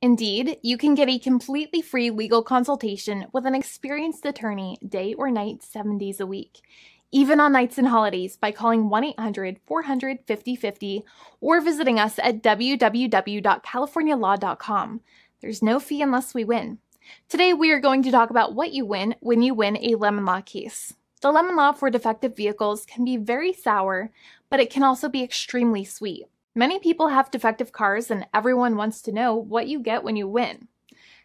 Indeed, you can get a completely free legal consultation with an experienced attorney day or night, 7 days a week, even on nights and holidays by calling 1-800-400-5050 or visiting us at www.californialaw.com. There's no fee unless we win. Today, we are going to talk about what you win when you win a lemon law case. The lemon law for defective vehicles can be very sour, but it can also be extremely sweet. Many people have defective cars, and everyone wants to know what you get when you win.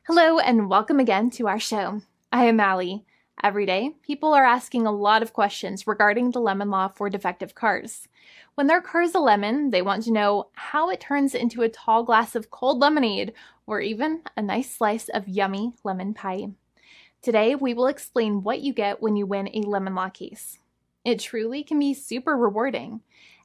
Hello, and welcome again to our show. I am Allie. Every day, people are asking a lot of questions regarding the lemon law for defective cars. When their car is a lemon, they want to know how it turns into a tall glass of cold lemonade, or even a nice slice of yummy lemon pie. Today, we will explain what you get when you win a lemon law case. It truly can be super rewarding.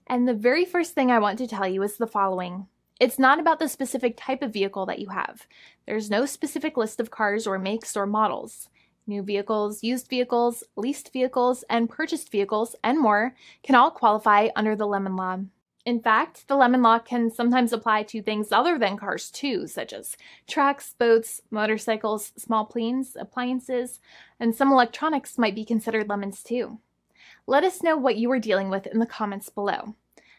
And the very first thing I want to tell you is the following. It's not about the specific type of vehicle that you have. There's no specific list of cars or makes or models. New vehicles, used vehicles, leased vehicles, and purchased vehicles, and more can all qualify under the lemon law. In fact, the lemon law can sometimes apply to things other than cars too, such as trucks, boats, motorcycles, small planes, appliances, and some electronics might be considered lemons too. Let us know what you are dealing with in the comments below.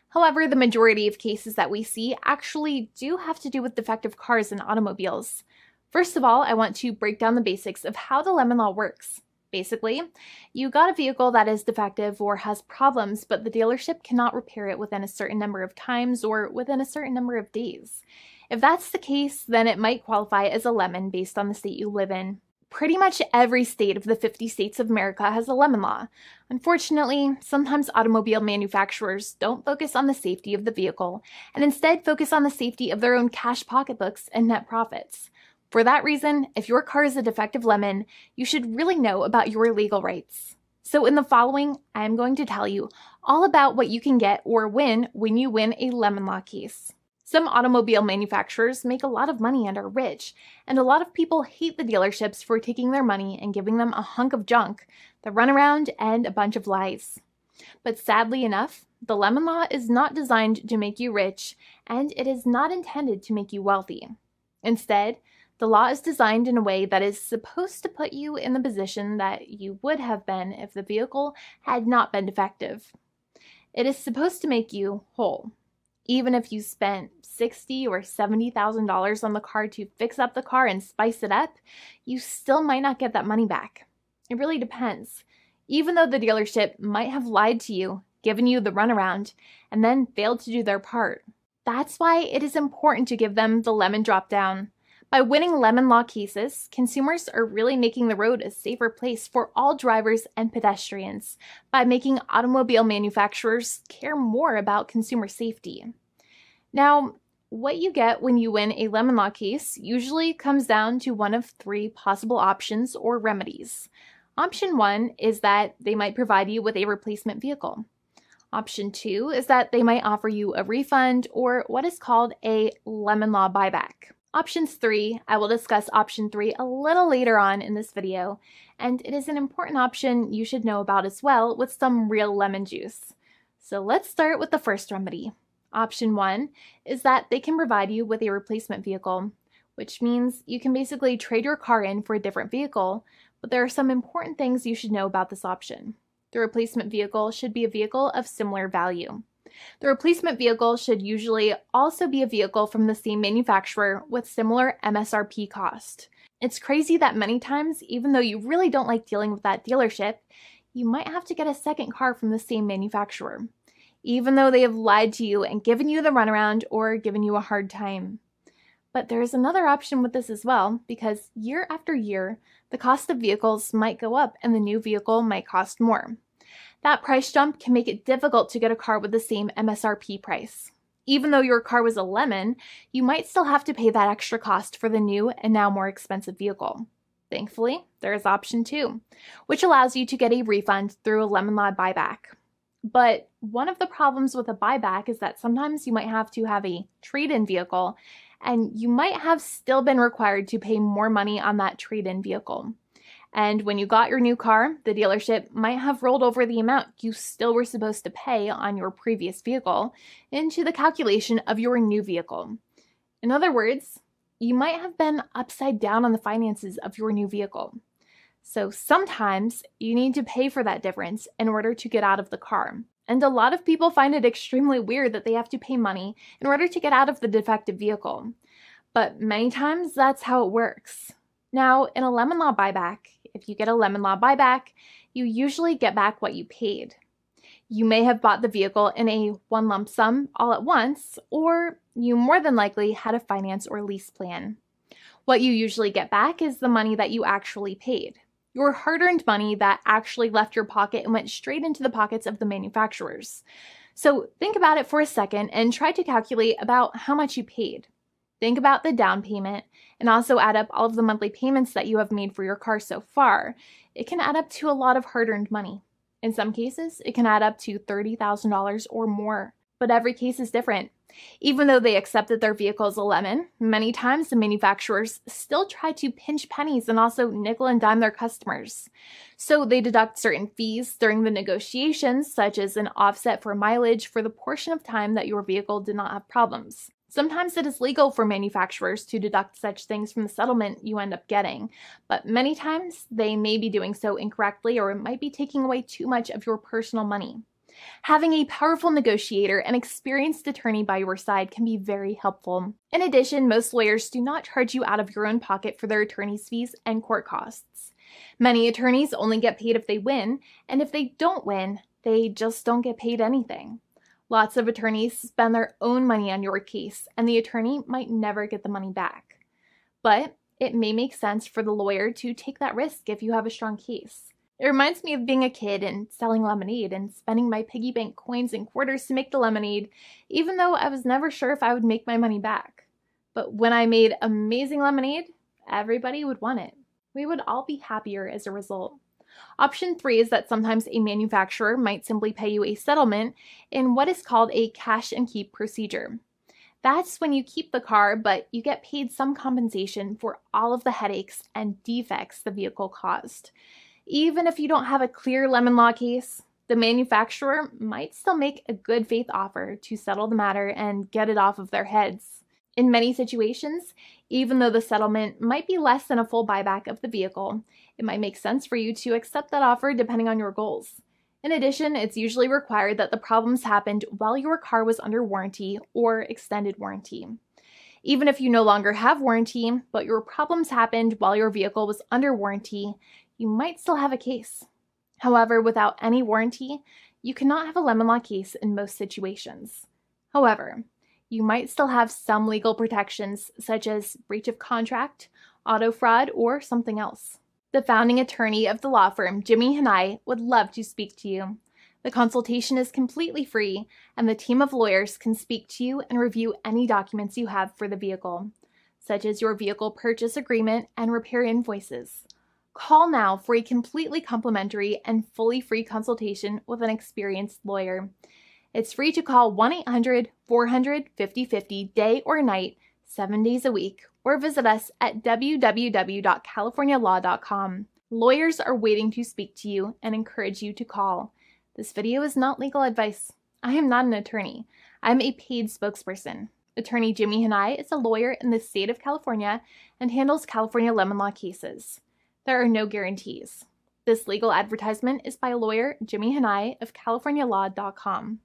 However, the majority of cases that we see actually do have to do with defective cars and automobiles. First of all, I want to break down the basics of how the lemon law works. Basically, you got a vehicle that is defective or has problems, but the dealership cannot repair it within a certain number of times or within a certain number of days. If that's the case, then it might qualify as a lemon based on the state you live in. Pretty much every state of the 50 states of America has a lemon law. Unfortunately, sometimes automobile manufacturers don't focus on the safety of the vehicle and instead focus on the safety of their own cash pocketbooks and net profits. For that reason, if your car is a defective lemon, you should really know about your legal rights. So in the following, I am going to tell you all about what you can get or win when you win a lemon law case. Some automobile manufacturers make a lot of money and are rich, and a lot of people hate the dealerships for taking their money and giving them a hunk of junk, the runaround, and a bunch of lies. But sadly enough, the lemon law is not designed to make you rich, and it is not intended to make you wealthy. Instead, the law is designed in a way that is supposed to put you in the position that you would have been if the vehicle had not been defective. It is supposed to make you whole. Even if you spent $60,000 or $70,000 on the car to fix up the car and spice it up, you still might not get that money back. It really depends. Even though the dealership might have lied to you, given you the runaround, and then failed to do their part. That's why it is important to give them the lemon drop down. By winning lemon law cases, consumers are really making the road a safer place for all drivers and pedestrians by making automobile manufacturers care more about consumer safety. Now, what you get when you win a lemon law case usually comes down to one of three possible options or remedies. Option 1 is that they might provide you with a replacement vehicle. Option 2 is that they might offer you a refund or what is called a lemon law buyback. Options 3, I will discuss option 3 a little later on in this video, and it is an important option you should know about as well with some real lemon juice. So let's start with the first remedy. Option 1 is that they can provide you with a replacement vehicle, which means you can basically trade your car in for a different vehicle, but there are some important things you should know about this option. The replacement vehicle should be a vehicle of similar value. The replacement vehicle should usually also be a vehicle from the same manufacturer with similar MSRP cost. It's crazy that many times, even though you really don't like dealing with that dealership, you might have to get a second car from the same manufacturer, even though they have lied to you and given you the runaround or given you a hard time. But there is another option with this as well, because year after year, the cost of vehicles might go up and the new vehicle might cost more. That price jump can make it difficult to get a car with the same MSRP price. Even though your car was a lemon, you might still have to pay that extra cost for the new and now more expensive vehicle. Thankfully, there is option 2, which allows you to get a refund through a lemon law buyback. But one of the problems with a buyback is that sometimes you might have to have a trade-in vehicle, and you might have still been required to pay more money on that trade-in vehicle. And when you got your new car, the dealership might have rolled over the amount you still were supposed to pay on your previous vehicle into the calculation of your new vehicle. In other words, you might have been upside down on the finances of your new vehicle. So sometimes you need to pay for that difference in order to get out of the car. And a lot of people find it extremely weird that they have to pay money in order to get out of the defective vehicle. But many times that's how it works. Now, in a lemon law buyback, if you get a lemon law buyback, you usually get back what you paid. You may have bought the vehicle in a one lump sum all at once, or you more than likely had a finance or lease plan. What you usually get back is the money that you actually paid. Your hard-earned money that actually left your pocket and went straight into the pockets of the manufacturers. So think about it for a second and try to calculate about how much you paid. Think about the down payment and also add up all of the monthly payments that you have made for your car so far. It can add up to a lot of hard-earned money. In some cases, it can add up to $30,000 or more, but every case is different. Even though they accept that their vehicle is a lemon, many times the manufacturers still try to pinch pennies and also nickel and dime their customers. So they deduct certain fees during the negotiations, such as an offset for mileage for the portion of time that your vehicle did not have problems. Sometimes it is legal for manufacturers to deduct such things from the settlement you end up getting, but many times they may be doing so incorrectly or it might be taking away too much of your personal money. Having a powerful negotiator and experienced attorney by your side can be very helpful. In addition, most lawyers do not charge you out of your own pocket for their attorney's fees and court costs. Many attorneys only get paid if they win, and if they don't win, they just don't get paid anything. Lots of attorneys spend their own money on your case, and the attorney might never get the money back. But it may make sense for the lawyer to take that risk if you have a strong case. It reminds me of being a kid and selling lemonade and spending my piggy bank coins and quarters to make the lemonade, even though I was never sure if I would make my money back. But when I made amazing lemonade, everybody would want it. We would all be happier as a result. Option 3 is that sometimes a manufacturer might simply pay you a settlement in what is called a cash and keep procedure. That's when you keep the car, but you get paid some compensation for all of the headaches and defects the vehicle caused. Even if you don't have a clear lemon law case, the manufacturer might still make a good faith offer to settle the matter and get it off of their heads. In many situations, even though the settlement might be less than a full buyback of the vehicle, it might make sense for you to accept that offer depending on your goals. In addition, it's usually required that the problems happened while your car was under warranty or extended warranty. Even if you no longer have warranty, but your problems happened while your vehicle was under warranty, you might still have a case. However, without any warranty, you cannot have a lemon law case in most situations. However, you might still have some legal protections such as breach of contract, auto fraud, or something else. The founding attorney of the law firm, Jimmy and I, would love to speak to you. The consultation is completely free, and the team of lawyers can speak to you and review any documents you have for the vehicle, such as your vehicle purchase agreement and repair invoices. Call now for a completely complimentary and fully free consultation with an experienced lawyer. It's free to call 1-800-400-5050 day or night, 7 days a week, or visit us at www.californialaw.com. Lawyers are waiting to speak to you and encourage you to call. This video is not legal advice. I am not an attorney. I'm a paid spokesperson. Attorney Jimmy Hanai is a lawyer in the state of California and handles California lemon law cases. There are no guarantees. This legal advertisement is by lawyer Jimmy Hanai of CaliforniaLaw.com.